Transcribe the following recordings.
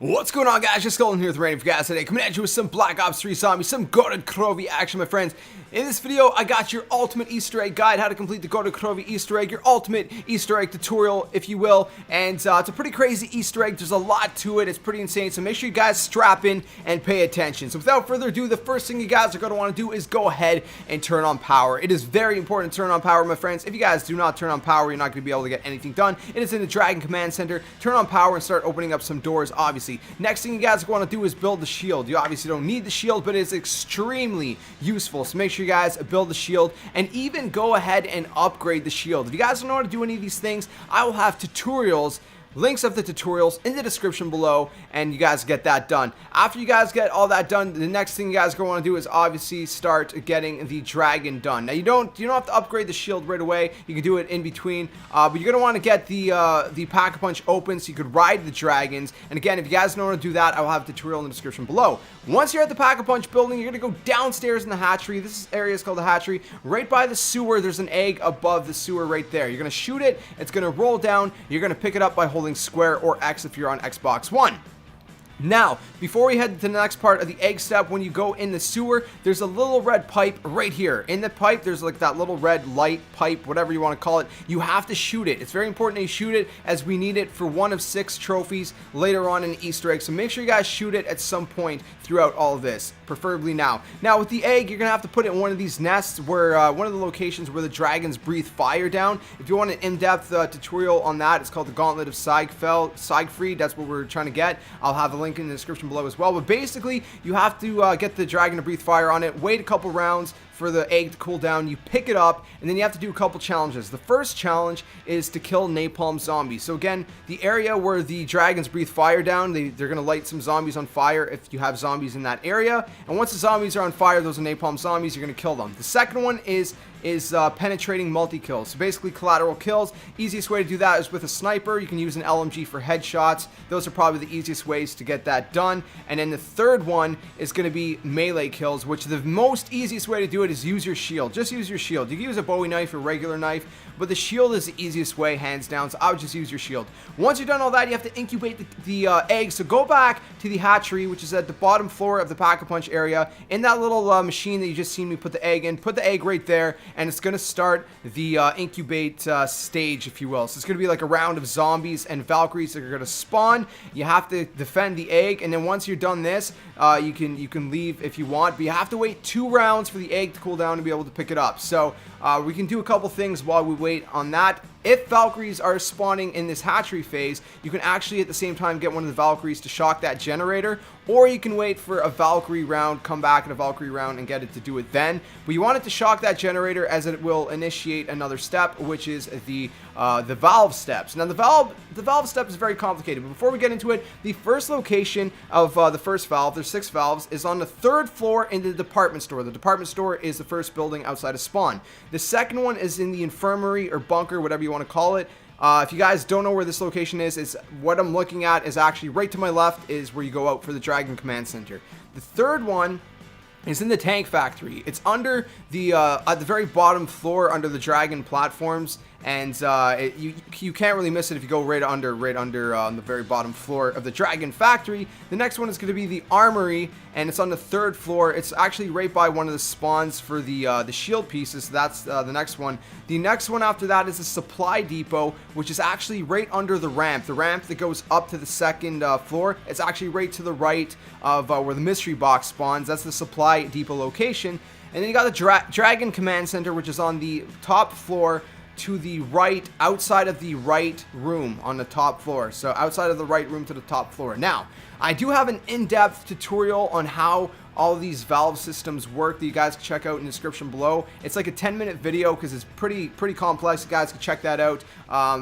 What's going on, guys? JSkeleton here with Raining for Gas today, coming at you with some Black Ops 3 zombies, some Gorod Krovi action, my friends. In this video, I got your ultimate Easter egg guide, how to complete the Gorod Krovi Easter egg, your ultimate Easter egg tutorial, if you will. And it's a pretty crazy Easter egg. There's a lot to it. It's pretty insane. So make sure you guys strap in and pay attention. So without further ado, the first thing you guys are going to want to do is go ahead and turn on power. It is very important to turn on power, my friends. If you guys do not turn on power, you're not going to be able to get anything done. It is in the Dragon Command Center. Turn on power and start opening up some doors, obviously. Next thing you guys want to do is build the shield. You obviously don't need the shield, but it is extremely useful. So make sure you guys build the shield and even go ahead and upgrade the shield. If you guys don't know how to do any of these things, I will have tutorials, links of the tutorials in the description below, and you guys get that done. After you guys get all that done, the next thing you guys are going to want to do is obviously start getting the dragon done. Now you don't have to upgrade the shield right away. You can do it in between, but you're going to want to get the pack-a-punch open so you could ride the dragons. And again, if you guys don't want to do that, I will have a tutorial in the description below. Once you're at the pack-a-punch building, you're going to go downstairs in the hatchery. This area is called the hatchery. Right by the sewer, there's an egg above the sewer right there. You're going to shoot it. It's going to roll down. You're going to pick it up by holding square or X if you're on Xbox One. Now, before we head to the next part of the egg step, when you go in the sewer, there's a little red pipe right here. In the pipe, there's like that little red light pipe, whatever you want to call it. You have to shoot it. It's very important that you shoot it, as we need it for one of 6 trophies later on in the Easter egg. So make sure you guys shoot it at some point throughout all of this, preferably now. Now, with the egg, you're going to have to put it in one of these nests where one of the locations where the dragons breathe fire down. If you want an in-depth tutorial on that, it's called the Gauntlet of Siegfried. That's what we're trying to get. I'll have the link in the description below as well. But basically, you have to get the dragon to breathe fire on it, wait a couple rounds for the egg to cool down. You pick it up, and then you have to do a couple challenges. The first challenge is to kill napalm zombies. So again, the area where the dragons breathe fire down, they're going to light some zombies on fire if you have zombies in that area. And once the zombies are on fire, those are napalm zombies, you're going to kill them. The second one is penetrating multi-kills. So basically collateral kills. Easiest way to do that is with a sniper. You can use an LMG for headshots. Those are probably the easiest ways to get that done. And then the third one is going to be melee kills, which the most easiest way to do it is use your shield. Just use your shield. You can use a Bowie knife or regular knife, but the shield is the easiest way, hands down. So I would just use your shield. Once you've done all that, you have to incubate the eggs. So go back to the hatchery, which is at the bottom floor of the pack-a-punch area. In that little machine that you just seen me put the egg in, put the egg right there, and it's going to start the incubate stage, if you will. So it's going to be like a round of zombies and Valkyries that are going to spawn. You have to defend the egg, and then once you're done this, you can leave if you want, but you have to wait 2 rounds for the egg to cool down to be able to pick it up. So we can do a couple things while we wait on that. If Valkyries are spawning in this hatchery phase, you can actually at the same time get one of the Valkyries to shock that generator, or you can wait for a Valkyrie round, come back in a Valkyrie round and get it to do it then. But you want it to shock that generator, as it will initiate another step, which is the valve steps. Now the valve step is very complicated, but before we get into it, the first location of the first valve, there's 6 valves, is on the 3rd floor in the department store. The department store is the first building outside of spawn. The second one is in the infirmary or bunker, whatever you want to call it. If you guys don't know where this location is, it's what I'm looking at is actually right to my left is where you go out for the Dragon Command Center. The third one is in the tank factory. It's under the at the very bottom floor under the dragon platforms, and you can't really miss it if you go right under on the very bottom floor of the dragon factory. The next one is going to be the armory, and it's on the 3rd floor. It's actually right by one of the spawns for the shield pieces. So that's the next one. The next one after that is the supply depot, which is actually right under the ramp that goes up to the 2nd floor. It's actually right to the right of where the mystery box spawns. That's the supply depot location. And then you got the Dragon Command Center, which is on the top floor to the right, outside of the right room on the top floor. So outside of the right room to the top floor. Now, I do have an in-depth tutorial on how all these valve systems work that you guys can check out in the description below. It's like a 10-minute video because it's pretty complex. You guys can check that out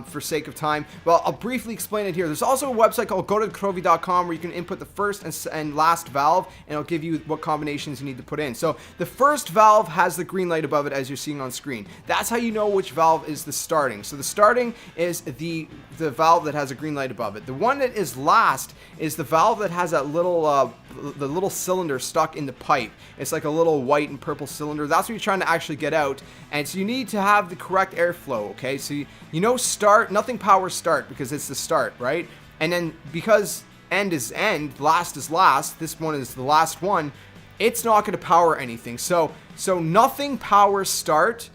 for sake of time. Well, I'll briefly explain it here. There's also a website called GorodKrovi.com where you can input the first and last valve, and it'll give you what combinations you need to put in. So the first valve has the green light above it, as you're seeing on screen. That's how you know which valve is the starting. So the starting is the valve that has a green light above it. The one that is last is the valve that has that little the little cylinder stuck in the pipe. It's like a little white and purple cylinder. That's what you're trying to actually get out. And so you need to have the correct airflow, okay? So you know start, nothing power start because it's the start, right? And then because end is end, last is last, this one is the last one, it's not going to power anything. So nothing powers start,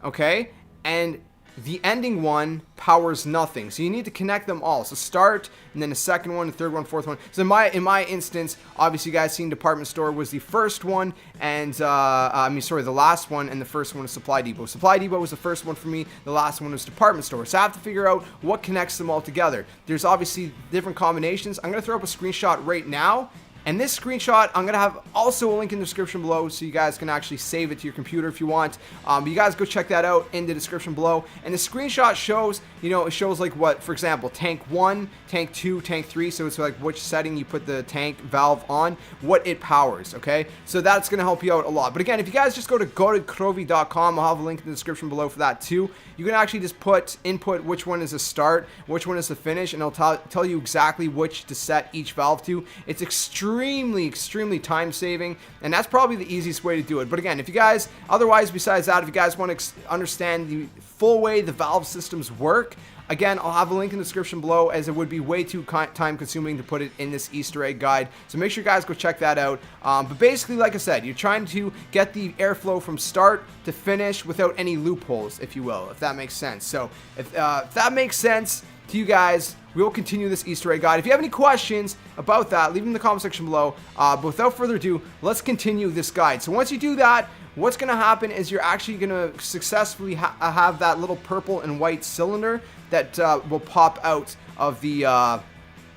okay? And the ending one powers nothing. So you need to connect them all. So start, and then the second one, the third one, fourth one. So in my instance, obviously you guys seen department store was the first one, and the last one, and the first one was supply depot. Supply depot was the first one for me. The last one was department store. So I have to figure out what connects them all together. There's obviously different combinations. I'm gonna throw up a screenshot right now. And this screenshot, I'm going to have also a link in the description below so you guys can actually save it to your computer if you want. But you guys go check that out in the description below. And the screenshot shows, it shows like what, for example, tank 1, tank 2, tank 3. So it's like which setting you put the tank valve on, what it powers, okay? So that's going to help you out a lot. But again, if you guys just go to gorodkrovi.com, I'll have a link in the description below for that too. You can actually just input which one is a start, which one is a finish, and it'll tell you exactly which to set each valve to. It's extremely time saving, and that's probably the easiest way to do it. But again, if you guys, otherwise besides that, if you guys want to understand the full way the valve systems work, again, I'll have a link in the description below, as it would be way too time consuming to put it in this Easter egg guide. So make sure you guys go check that out. But basically, like I said, you're trying to get the airflow from start to finish without any loopholes, if you will, if that makes sense. So if that makes sense to you guys, we will continue this Easter egg guide. If you have any questions about that, leave them in the comment section below. But without further ado, let's continue this guide. So once you do that, what's going to happen is you're actually going to successfully have that little purple and white cylinder that will pop out of the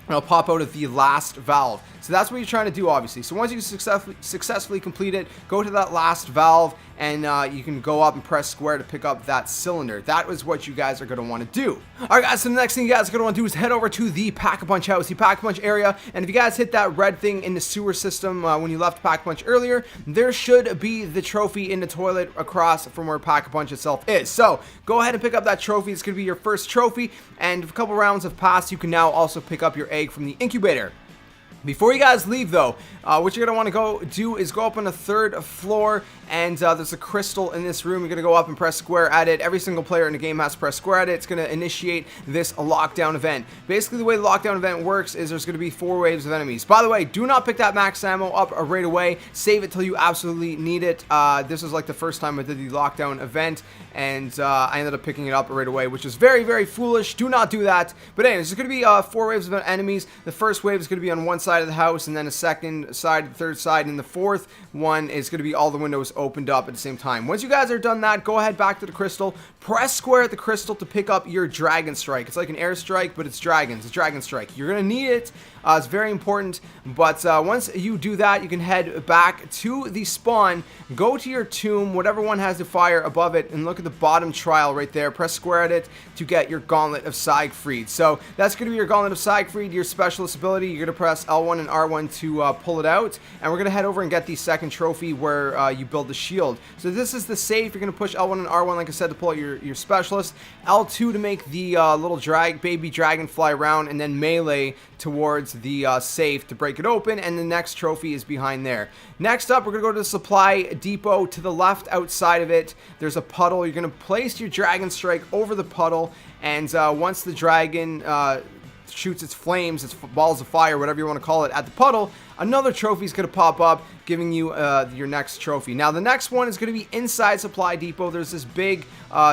last valve. So that's what you're trying to do, obviously. So once you successfully complete it, go to that last valve, and you can go up and press square to pick up that cylinder. That is what you guys are going to want to do. Alright guys, so the next thing you guys are going to want to do is head over to the Pack-a-Punch house, the Pack-a-Punch area, and if you guys hit that red thing in the sewer system when you left Pack-a-Punch earlier, there should be the trophy in the toilet across from where Pack-a-Punch itself is. So go ahead and pick up that trophy. It's going to be your first trophy, and if a couple rounds have passed, you can now also pick up your egg from the incubator. Before you guys leave though, what you're going to want to go do is go up on the 3rd floor, and there's a crystal in this room. You're going to go up and press square at it. Every single player in the game has to press square at it. It's going to initiate this lockdown event. Basically, the way the lockdown event works is there's going to be 4 waves of enemies. By the way, do not pick that max ammo up right away. Save it till you absolutely need it. This is like the first time I did the lockdown event, and I ended up picking it up right away, which is very foolish. Do not do that. But anyways, there's going to be 4 waves of enemies. The first wave is going to be on one side of the house, and then a second side, the third side, and the fourth one is going to be all the windows opened up at the same time. Once you guys are done that, go ahead back to the crystal, press square at the crystal to pick up your dragon strike. It's like an air strike, but it's dragons. It's a dragon strike. You're going to need it. It's very important, but once you do that, you can head back to the spawn, go to your tomb, whatever one has the fire above it, and look at the bottom trial right there. Press square at it to get your Gauntlet of Siegfried. So that's going to be your Gauntlet of Siegfried, your specialist ability. You're going to press L1 and R1 to pull it out, and we're going to head over and get the second trophy where you build the shield. So this is the safe. You're going to push L1 and R1, like I said, to pull out your specialist. L2 to make the little baby dragon fly around, and then melee towards the safe to break it open, and the next trophy is behind there. Next up, we're going to go to the supply depot. To the left outside of it, there's a puddle. You're going to place your dragon strike over the puddle, and once the dragon shoots its flames, its balls of fire, whatever you want to call it, at the puddle, another trophy is going to pop up, giving you your next trophy. Now, the next one is going to be inside supply depot. There's this big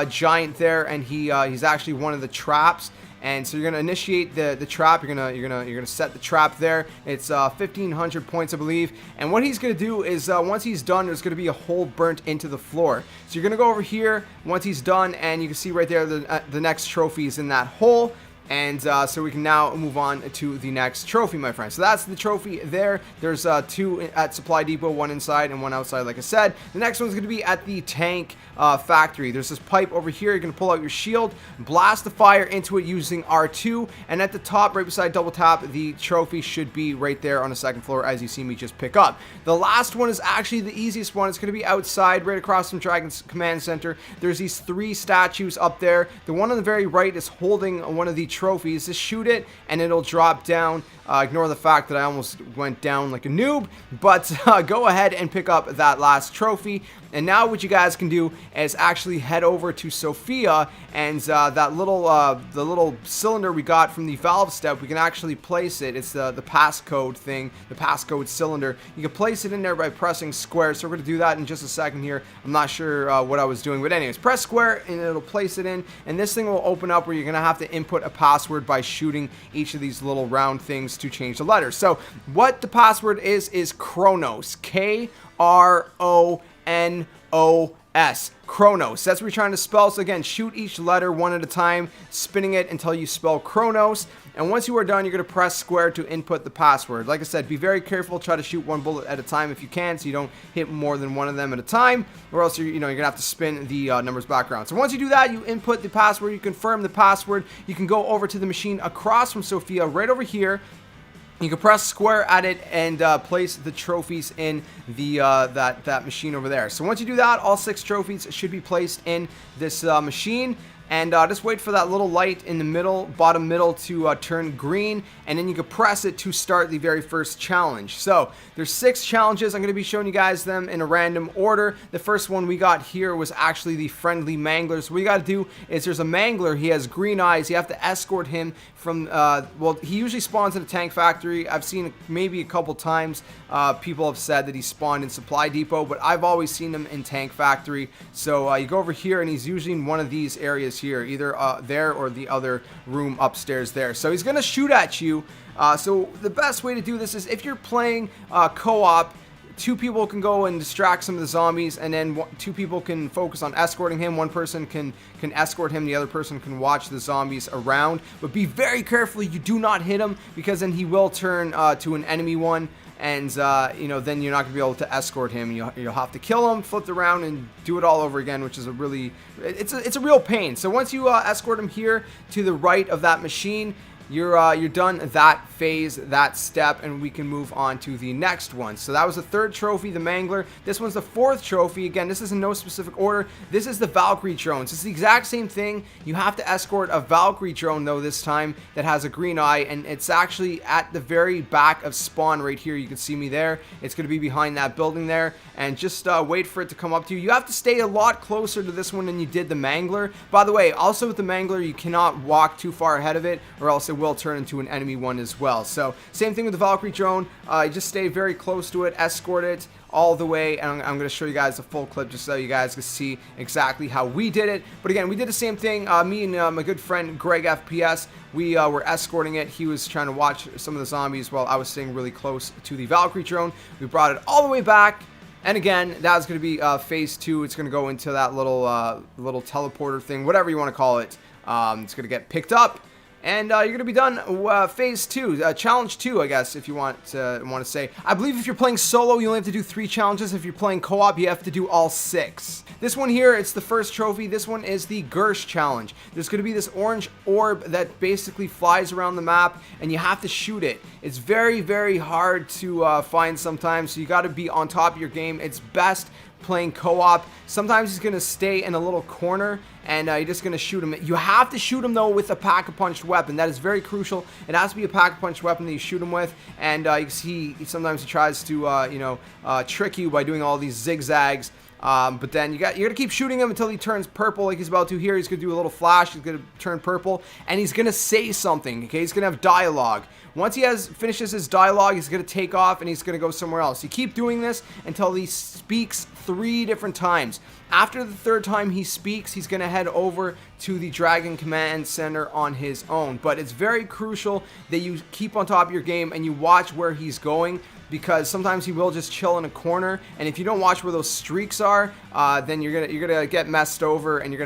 giant there, and he's actually one of the traps. And so you're gonna initiate the trap. You're gonna set the trap there. It's 1,500 points, I believe. And what he's gonna do is once he's done, there's gonna be a hole burnt into the floor. So you're gonna go over here once he's done, and you can see right there the next trophy is in that hole. And so we can now move on to the next trophy, my friend. So that's the trophy there. There's 2 at Supply Depot, 1 inside and 1 outside, like I said. The next one's going to be at the tank factory. There's this pipe over here. You're going to pull out your shield, blast the fire into it using R2, and at the top, right beside double tap, the trophy should be right there on the 2nd floor, as you see me just pick up. The last one is actually the easiest one. It's going to be outside, right across from Dragon's Command Center. There's these 3 statues up there. The one on the very right is holding one of the trophies. Just shoot it and it'll drop down. Ignore the fact that I almost went down like a noob, but go ahead and pick up that last trophy. And now what you guys can do is actually head over to Sophia, and that little the little cylinder we got from the valve step, we can actually place it. It's the passcode thing, the passcode cylinder. You can place it in there by pressing square. So we're gonna do that in just a second here. I'm not sure what I was doing, but anyways, press square and it'll place it in, and this thing will open up where you're gonna have to input a password by shooting each of these little round things to change the letters. So what the password is Kronos, Kronos, Kronos. That's what you're trying to spell. So again, shoot each letter one at a time, spinning it until you spell Kronos. And once you are done, you're going to press square to input the password. Like I said, be very careful. Try to shoot one bullet at a time if you can, so you don't hit more than one of them at a time, or else you're going to have to spin the numbers back around. So once you do that, you input the password, you confirm the password, you can go over to the machine across from Sophia, right over here. You can press square at it and place the trophies in the that machine over there. So once you do that, all 6 trophies should be placed in this machine. And just wait for that little light in the middle, bottom middle, to turn green, and then you can press it to start the very first challenge. So there's 6 challenges. I'm going to be showing you guys them in a random order. The first one we got here was actually the friendly mangler. So what you got to do is, there's a mangler. He has green eyes. You have to escort him from, well, he usually spawns in a tank factory. I've seen maybe a couple times people have said that he spawned in supply depot, but I've always seen him in tank factory. So you go over here, and he's usually in one of these areas here, either there or the other room upstairs there. So he's gonna shoot at you. So the best way to do this is, if you're playing co-op, 2 people can go and distract some of the zombies, and then 2 people can focus on escorting him. One person can escort him, the other person can watch the zombies around. But be very careful you do not hit him, because then he will turn to an enemy one, and then you're not gonna be able to escort him. You'll have to kill him, flip around, and do it all over again, which is it's a real pain. So once you escort him here to the right of that machine, you're done that phase, that step, and we can move on to the next one. So that was the 3rd trophy, the mangler. This one's the 4th trophy. Again, this is in no specific order. This is the Valkyrie drones. It's the exact same thing. You have to escort a Valkyrie drone, though, this time, that has a green eye, and it's actually at the very back of spawn right here. You can see me there. It's going to be behind that building there, and just wait for it to come up to you. You have to stay a lot closer to this one than you did the mangler. By the way, also with the mangler, you cannot walk too far ahead of it, or else it will turn into an enemy one as well. So same thing with the Valkyrie drone. Just stay very close to it, escort it all the way, and I'm going to show you guys a full clip just so you guys can see exactly how we did it. But again, we did the same thing. Me and my good friend Greg FPS, we were escorting it. He was trying to watch some of the zombies while I was staying really close to the Valkyrie drone. We brought it all the way back. And again, that's going to be phase 2. It's going to go into that little teleporter thing, whatever you want to call it. It's going to get picked up, and you're going to be done phase 2, challenge 2, I guess, if you want to say. I believe if you're playing solo, you only have to do 3 challenges. If you're playing co-op, you have to do all 6. This one here, it's the first trophy. This one is the Gersh challenge. There's going to be this orange orb that basically flies around the map, and you have to shoot it. It's very, very hard to find sometimes, so you got to be on top of your game. It's best playing co-op. Sometimes he's going to stay in a little corner, and you're just going to shoot him. You have to shoot him, though, with a pack-a-punch weapon. That is very crucial. It has to be a pack-a-punch weapon that you shoot him with, and you can see sometimes he tries to trick you by doing all these zigzags. But then you're gonna keep shooting him until he turns purple, like he's about to here. He's gonna do a little flash. He's gonna turn purple, and he's gonna say something. Okay, he's gonna have dialogue. Once he finishes his dialogue, he's gonna take off and he's gonna go somewhere else. You keep doing this until he speaks 3 different times. After the 3rd time he speaks, he's gonna head over to the Dragon Command Center on his own. But it's very crucial that you keep on top of your game and you watch where he's going, because sometimes he will just chill in a corner, and if you don't watch where those streaks are, then you're gonna get messed over, and you're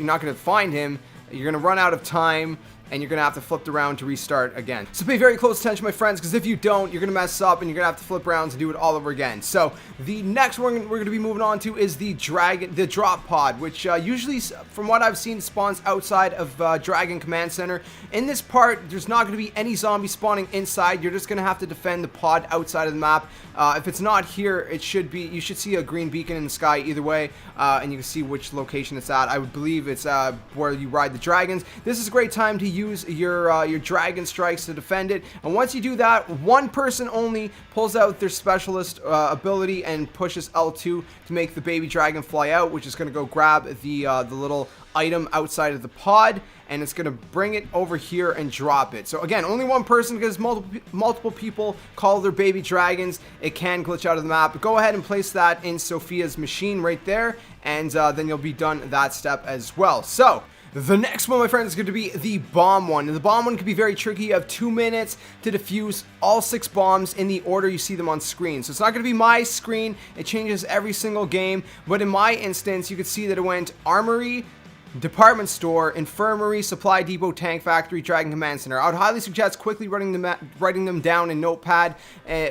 not gonna find him. You're gonna run out of time, and you're gonna have to flip around to restart again. So pay very close attention, my friends, because if you don't, you're gonna mess up, and you're gonna have to flip around to do it all over again. So the next one we're gonna be moving on to is the drop pod, which usually, from what I've seen, spawns outside of Dragon Command Center. In this part, there's not gonna be any zombies spawning inside. You're just gonna have to defend the pod outside of the map. If it's not here, it should be. You should see a green beacon in the sky either way, and you can see which location it's at. I would believe it's where you ride the dragons. This is a great time to use your dragon strikes to defend it. And once you do that, one person only pulls out their specialist ability and pushes L2 to make the baby dragon fly out, which is going to go grab the little item outside of the pod, and it's going to bring it over here and drop it. So again, only one person, because multiple people call their baby dragons. It can glitch out of the map, but go ahead and place that in Sophia's machine right there, and then you'll be done that step as well. So the next one, my friends, is going to be the bomb one. And the bomb one can be very tricky. You have 2 minutes to defuse all 6 bombs in the order you see them on screen. So it's not going to be my screen. It changes every single game. But in my instance, you could see that it went Armory, Department Store, Infirmary, Supply Depot, Tank Factory, Dragon Command Center. I would highly suggest quickly writing them down in Notepad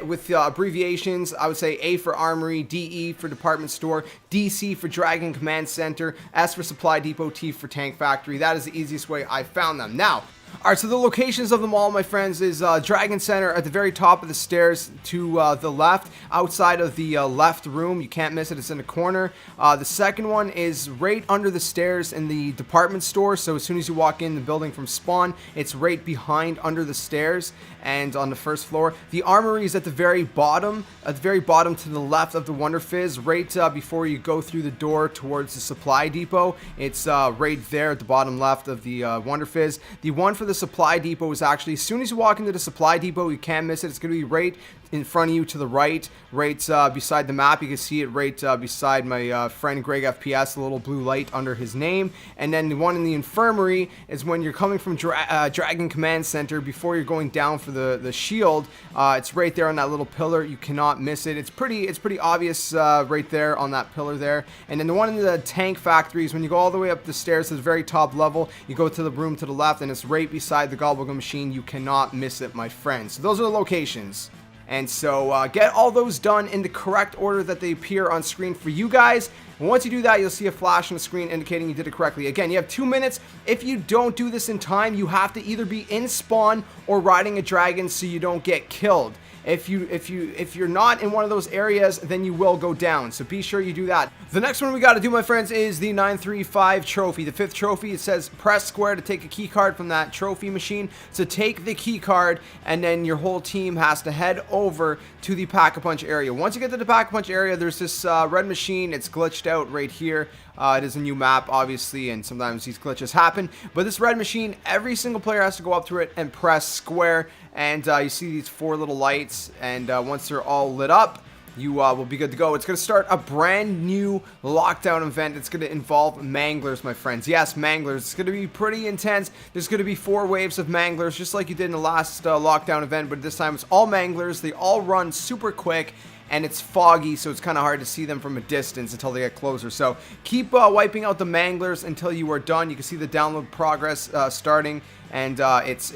with abbreviations. I would say A for Armory, DE for Department Store, DC for Dragon Command Center, S for Supply Depot, T for Tank Factory. That is the easiest way I found them. Now, alright, so the locations of them all, my friends, is Dragon Center at the very top of the stairs to the left, outside of the left room. You can't miss it, it's in the corner. The second one is right under the stairs in the department store, so as soon as you walk in the building from spawn, it's right behind under the stairs and on the first floor. The armory is at the very bottom to the left of the Wonder Fizz, right before you go through the door towards the supply depot. It's right there at the bottom left of the Wonder Fizz. The one for the supply depot is actually, as soon as you walk into the supply depot, you can't miss it. It's going to be right in front of you to the right beside the map. You can see it right beside my friend Greg FPS, the little blue light under his name. And then the one in the infirmary is when you're coming from Dragon Command Center before you're going down for the shield. It's right there on that little pillar. You cannot miss it. It's pretty obvious right there on that pillar there. And then the one in the tank factory is when you go all the way up the stairs to the very top level. You go to the room to the left, and it's right beside the Gobblegum machine. You cannot miss it, my friends. So those are the locations. And so get all those done in the correct order that they appear on screen for you guys. And once you do that, you'll see a flash on the screen indicating you did it correctly. Again, you have 2 minutes. If you don't do this in time, you have to either be in spawn or riding a dragon so you don't get killed. If you're not in one of those areas, then you will go down. So be sure you do that. The next one we got to do, my friends, is the 935 trophy. The 5th trophy, it says press square to take a key card from that trophy machine. So take the key card, and then your whole team has to head over to the Pack-a-Punch area. Once you get to the Pack-a-Punch area, there's this red machine. It's glitched out right here. It is a new map, obviously, and sometimes these glitches happen. But this red machine, every single player has to go up to it and press square. And you see these 4 little lights, and once they're all lit up, you will be good to go. It's going to start a brand new lockdown event. It's going to involve manglers, my friends. Yes, manglers. It's going to be pretty intense. There's going to be 4 waves of manglers, just like you did in the last lockdown event, but this time it's all manglers. They all run super quick, and it's foggy, so it's kind of hard to see them from a distance until they get closer. So keep wiping out the manglers until you are done. You can see the download progress starting, and it's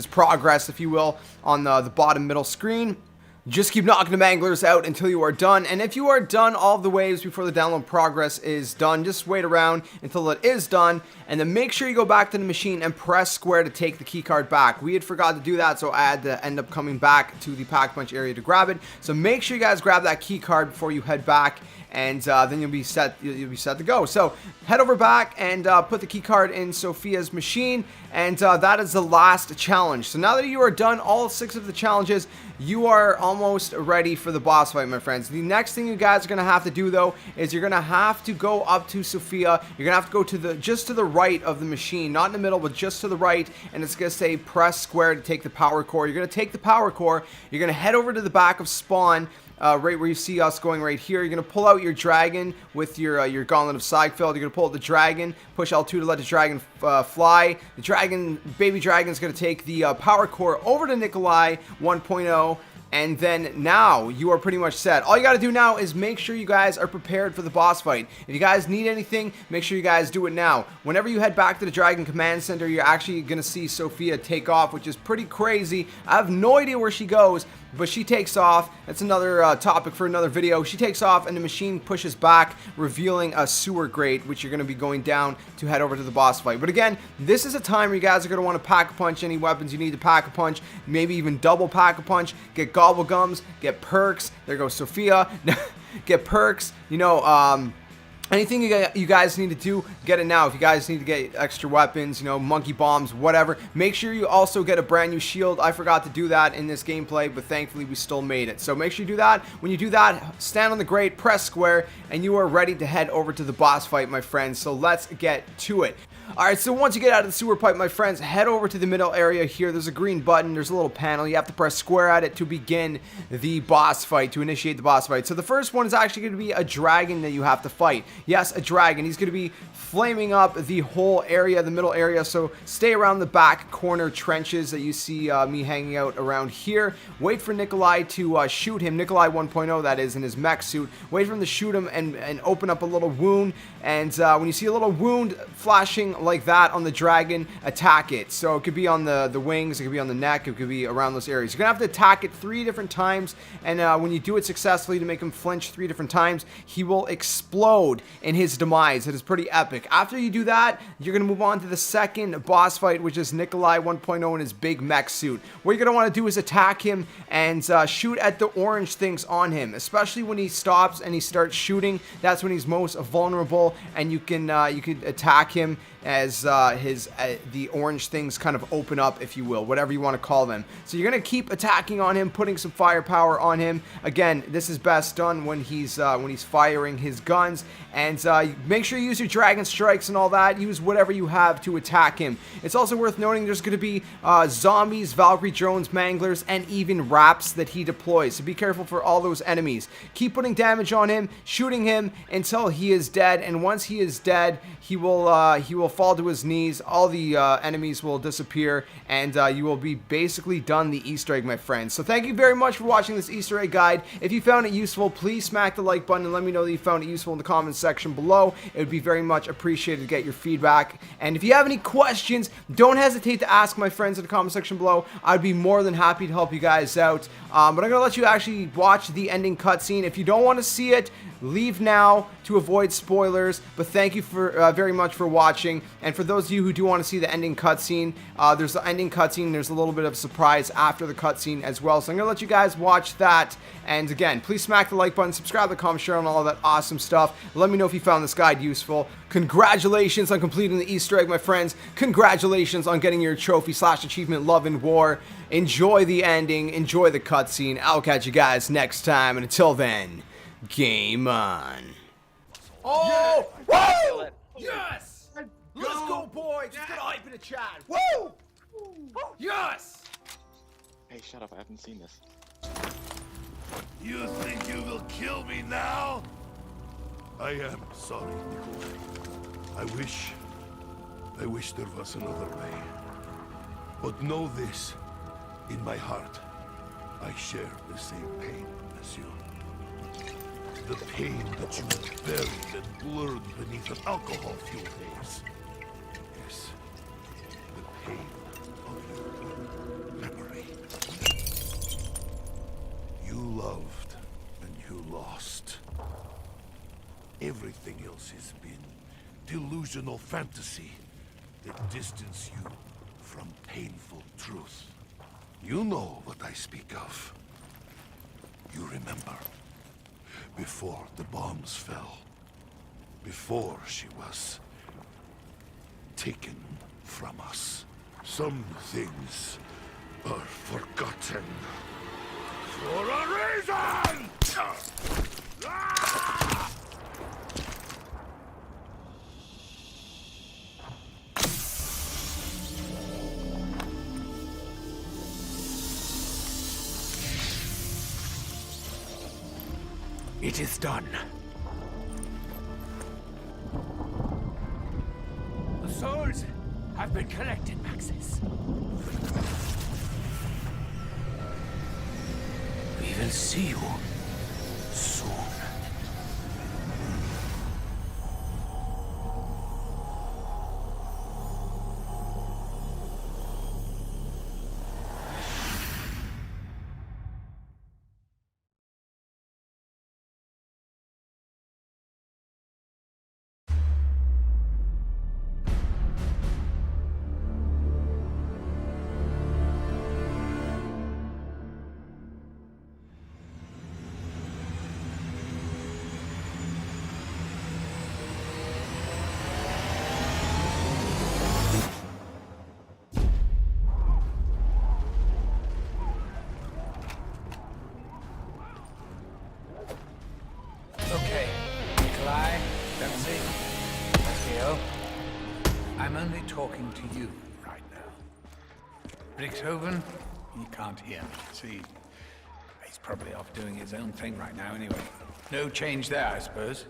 progress, if you will, on the bottom middle screen. Just keep knocking the manglers out until you are done. And if you are done all of the waves before the download progress is done, just wait around until it is done, and then make sure you go back to the machine and press square to take the key card back. We had forgot to do that, so I had to end up coming back to the Pack-a-Punch area to grab it. So make sure you guys grab that key card before you head back, and then you'll be set to go. So head over back and put the key card in Sophia's machine, and that is the last challenge. So now that you are done all 6 of the challenges, you are almost ready for the boss fight, my friends. The next thing you guys are going to have to do, though, is you're going to have to go up to Sophia. You're going to have to go to just to the right of the machine, not in the middle, but just to the right, and it's going to say press square to take the power core. You're going to take the power core. You're going to head over to the back of spawn, right where you see us going right here. You're going to pull out your dragon with your Gauntlet of Sigfeld. You're going to pull out the dragon, push L2 to let the dragon fly. The baby dragon is going to take the power core over to Nikolai 1.0. And then now you are pretty much set. All you got to do now is make sure you guys are prepared for the boss fight. If you guys need anything, make sure you guys do it now. Whenever you head back to the Dragon Command Center, you're actually going to see Sophia take off, which is pretty crazy. I have no idea where she goes, but she takes off. That's another topic for another video. She takes off and the machine pushes back, revealing a sewer grate, which you're going to be going down to head over to the boss fight. But again, this is a time where you guys are going to want to Pack-a-Punch any weapons you need to Pack-a-Punch, maybe even double Pack-a-Punch, get Gobblegums, get perks. There goes Sophia. Get perks, Anything you guys need to do, get it now. If you guys need to get extra weapons, you know, monkey bombs, whatever, make sure you also get a brand new shield. I forgot to do that in this gameplay, but thankfully we still made it. So make sure you do that. When you do that, stand on the grate, press square, and you are ready to head over to the boss fight, my friends. So let's get to it. Alright, so once you get out of the sewer pipe, my friends, head over to the middle area here. There's a green button. There's a little panel. You have to press square at it to begin the boss fight, to initiate the boss fight. So the first one is actually going to be a dragon that you have to fight. Yes, a dragon. He's going to be flaming up the whole area, the middle area. So stay around the back corner trenches that you see me hanging out around here. Wait for Nikolai to shoot him. Nikolai 1.0, that is, in his mech suit. Wait for him to shoot him and open up a little wound. And when you see a little wound flashing like that on the dragon, attack it. So it could be on the wings, it could be on the neck, it could be around those areas. You're gonna have to attack it 3 different times, and when you do it successfully to make him flinch 3 different times, he will explode in his demise. It is pretty epic. After you do that, you're gonna move on to the second boss fight, which is Nikolai 1.0 in his big mech suit. What you're gonna want to do is attack him and shoot at the orange things on him, especially when he stops and he starts shooting. That's when he's most vulnerable, and you can attack him as the orange things kind of open up, if you will, whatever you want to call them. So you're gonna keep attacking on him, putting some firepower on him. Again, this is best done when he's firing his guns, and make sure you use your dragon strikes and all that. Use whatever you have to attack him. It's also worth noting there's gonna be zombies, Valkyrie drones, manglers, and even raps that he deploys. So be careful for all those enemies. Keep putting damage on him, shooting him until he is dead, and once he is dead, he will fall to his knees. All the enemies will disappear, and you will be basically done the Easter egg, my friends. So thank you very much for watching this Easter egg guide. If you found it useful, please smack the like button and let me know that you found it useful in the comments section below. It would be very much appreciated to get your feedback. And if you have any questions, don't hesitate to ask my friends in the comment section below. I'd be more than happy to help you guys out. But I'm going to let you actually watch the ending cutscene. If you don't want to see it, leave now to avoid spoilers. But thank you for very much for watching. And for those of you who do want to see the ending cutscene, there's the ending cutscene. There's a little bit of surprise after the cutscene as well. So I'm going to let you guys watch that. And again, please smack the like button, subscribe, the comment, share, and all of that awesome stuff. Let me know if you found this guide useful. Congratulations on completing the Easter egg, my friends. Congratulations on getting your trophy/achievement, Love and War. Enjoy the ending. Enjoy the cutscene. I'll catch you guys next time. And until then, game on. Oh! Woo! Yes! Let's go, boys! Just get hype in the chat. Woo! Yes! Hey, shut up. I haven't seen this. You think you will kill me now? I am sorry, Nikolai. I wish there was another way. But know this, in my heart, I share the same pain as you. The pain that you buried and blurred beneath an alcohol-fueled haze. Yes, the pain of your memory. You loved and you lost. Everything else has been delusional fantasy that distance you from painful truth. You know what I speak of. You remember. Before the bombs fell. Before she was taken from us. Some things are forgotten. For a reason! Ah! It is done. The souls have been collected, Maxis. We will see you soon. That's it. Theo, I'm only talking to you right now. Richthofen, he can't hear me. See, he's probably off doing his own thing right now anyway. No change there, I suppose.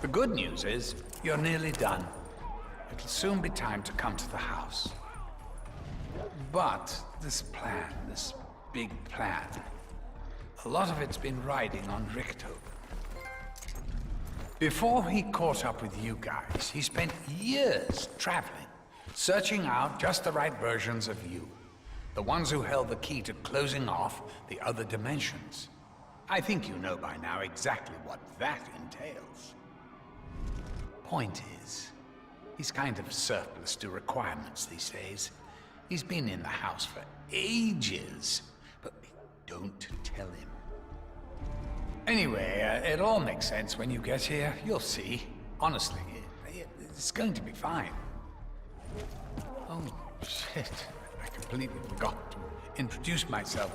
The good news is, you're nearly done. It'll soon be time to come to the house. But this plan, this big plan, a lot of it's been riding on Richthofen. Before he caught up with you guys, he spent years traveling, searching out just the right versions of you. The ones who held the key to closing off the other dimensions. I think you know by now exactly what that entails. Point is, he's kind of surplus to requirements these days. He's been in the house for ages, but don't tell him. Anyway, it all makes sense when you get here. You'll see. Honestly, it's going to be fine. Oh, shit. I completely forgot to introduce myself.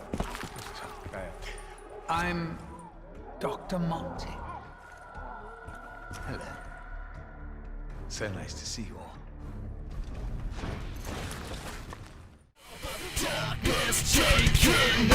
I'm Dr. Monty. Hello. So nice to see you all. Darkness taking